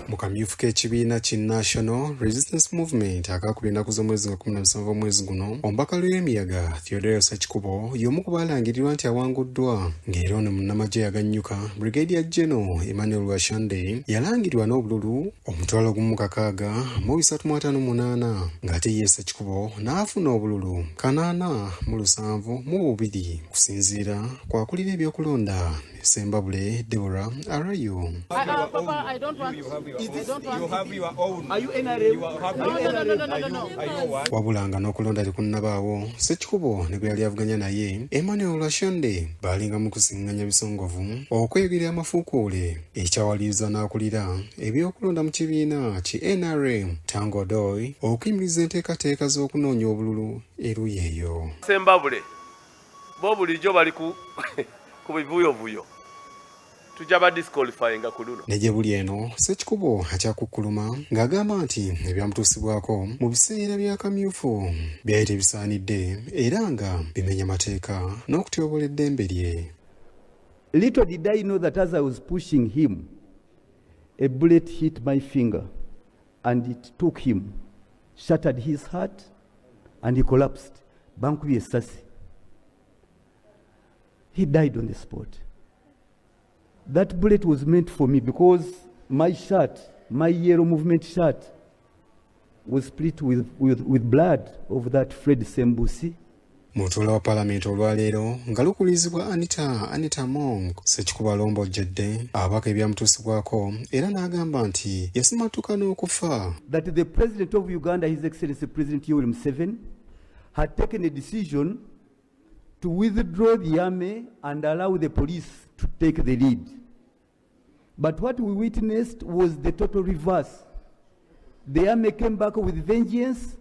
mu kamyufu k'ekibiina ki National Resistance Movement akakubye ennaku z'omwezi nga 17 omwezi guno, omubaka Lwamiyaga Theodore Ssekikubo y'omu ku baalangirirwa nti awanguddwa, ng'era ono munnamagye yagannyuka Brigadier General Emmanuel Washande yalangirirwa n'obululu omutwalo gumu 6,358 ng'ate ye Ssekikubo n'afuna obululu 8,702 kusinziira kwakulira ebyokulonda Sembabule Deborah Arayo. Papa, I don't want. You have your own. Are you NRM? No. Wabula nga n'okulonda tekunnabaawo, Ssekikubo ne gwe yali avuganya naye Emmanuel Washande baalinga mu kusiŋŋanya bisongovu okwegera amafuukuule ekyawalirizwa n'akulira ebyokulonda mu kibiina ki NRM Tango Doy okuyimiriza enteekateeka z'okunoonya obululu eruyi eyo. Sembabule bo bulijjo bali ku bivuyovuyo tujja ba disqualifying ku luno. Ne gye buli eno Ssekikubo akyakukkuluma ng'agamba nti ebyamutuusibwako mu biseera by'akamyufu byali tebisaanidde era nga bimenya mateeka n'okutyobola eddembe lye. Little did I know that as I was pushing him, a bullet hit my finger and it took him, shattered his heart and he collapsed. Bankubye essasi. He died on the spot. That bullet was meant for me because my shirt, my yellow movement shirt, was split with blood of that Fred Sembusi. Mutuula wa palamenti olwaleero nga lukulizibwa Anita Among, Ssekikubo alombojjedde abaka ebyamutuusibwako era n'agamba nti yasimatuka n'okufa. That the President of Uganda, His Excellency President Joel Ssenyonyi, had taken a decision to withdraw the army and allow the police to take the lead. But what we witnessed was the total reverse. The army came back with vengeance.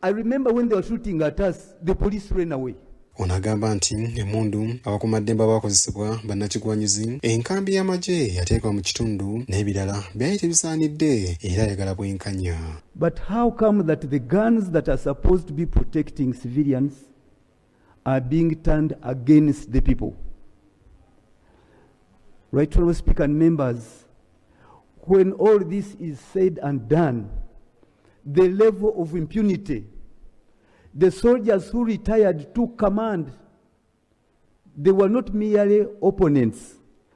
I remember when they were shooting at us, the police ran away. Onagamba nti emmundu abakumaddembe abakozesebwa bannakigwanyizi enkambi y'amagye yateekwa mu kitundu n'ebirala byali tebisaanidde era ayagala bwenkanya. But how come that the guns that are supposed to be protecting civilians are being turned against the people? Right, Honorable Speaker and members, when all this is said and done, the level of impunity, the soldiers who retired took command. They were not merely opponents,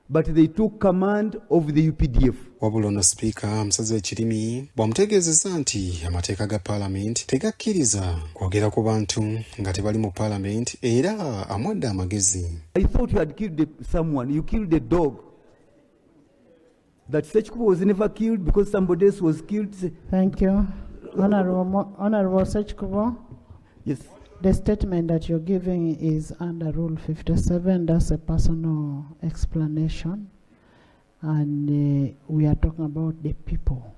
but they took command of the UPDF. Wabula ono Sipiika Musazi w'ekirimi bw'amutegeezezza nti amateeka ga Paalamenti tegakkiriza kwogera ku bantu nga tebali mu Paalamenti era amwadde amagezi. I thought you had killed someone. You killed a dog. That Ssekikubo was never killed because somebody else was killed. Thank you. Honorable Ssekikubo. Yes. The statement that you're giving is under Rule 57. That's a personal explanation. And we are talking about the people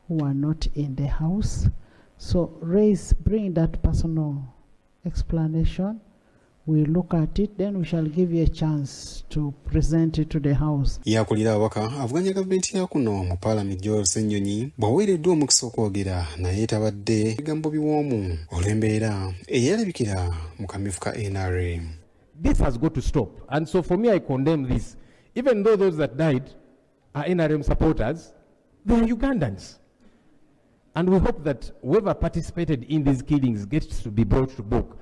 who are not in the house. So bring that personal explanation. We look at it, then we shall give you a chance to present it to the House. Yakulira abaka avuganya gavumenti yakuno mu Parliament Joel Ssenyonyi bw'aweereddwa omukisa okwogera naye tabadde bigambo biwoomu olw'embeera eyalabikira mu kamyufu ka NRM. This has got to stop. And so for me, I condemn this. Even though those that died are NRM supporters, they are Ugandans. And we hope that whoever participated in these killings gets to be brought to book.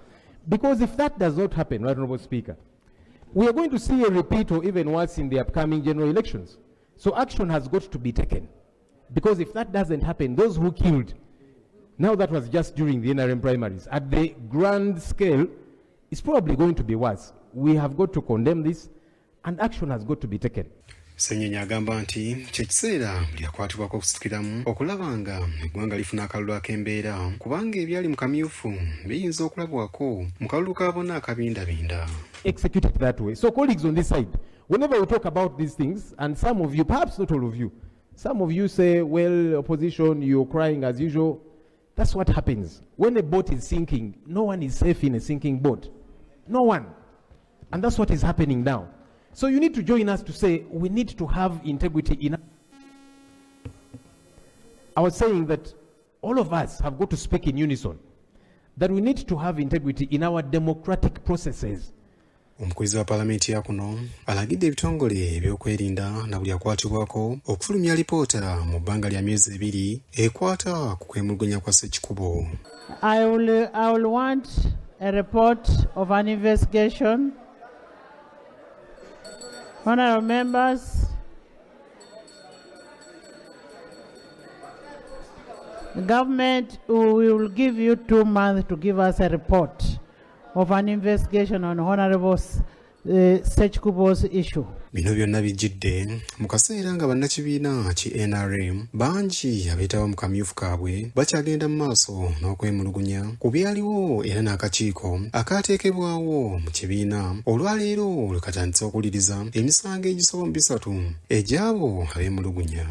Because if that does not happen, Right Honourable Speaker, we are going to see a repeat or even worse in the upcoming general elections. So action has got to be taken. Because if that doesn't happen, those who killed, now that was just during the NRM primaries, at the grand scale, it's probably going to be worse. We have got to condemn this, and action has got to be taken. Ssenyonyi agamba nti kye kiseera buli akwatibwako okusitukiramu okulaba nga eggwanga lifuna akalulu ak'embeera kubanga ebyali mu kamyufu biyinza okulabwako mu kalulu ka bonna akabindabinda. Execute it that way. So colleagues on this side, whenever we talk about these things, and some of you, perhaps not all of you, some of you say, well, opposition, you're crying as usual. That's what happens. When a boat is sinking, no one is safe in a sinking boat. No one. And that's what is happening now. So you need to join us to say we need to have integrity in. I was saying that all of us have got to speak in unison, that we need to have integrity in our democratic processes. Omukubiriza wa palamenti yakuno alagidde ebitongole ebyokwerinda na buli akwatibwako okufulumya alipoota mu bbanga lya myezi 2 ekwata ku kwemulugunya kwa Ssekikubo. I will want a report of an investigation. Honorable members, the government will give you 2 months to give us a report of an investigation on Honorable Ssekikubo's issue. Bino byonna bijjidde mu kaseera nga bannakibiina ki NRM bangi abeetaba mu kamyufu kaabwe bakyagenda mu maaso n'okwemulugunya ku byaliwo era n'akakiiko akaateekebwawo mu kibiina olwaleero lwe katandise okuwuliriza emisango egisoba mu 3 egy'abo abeemulugunya.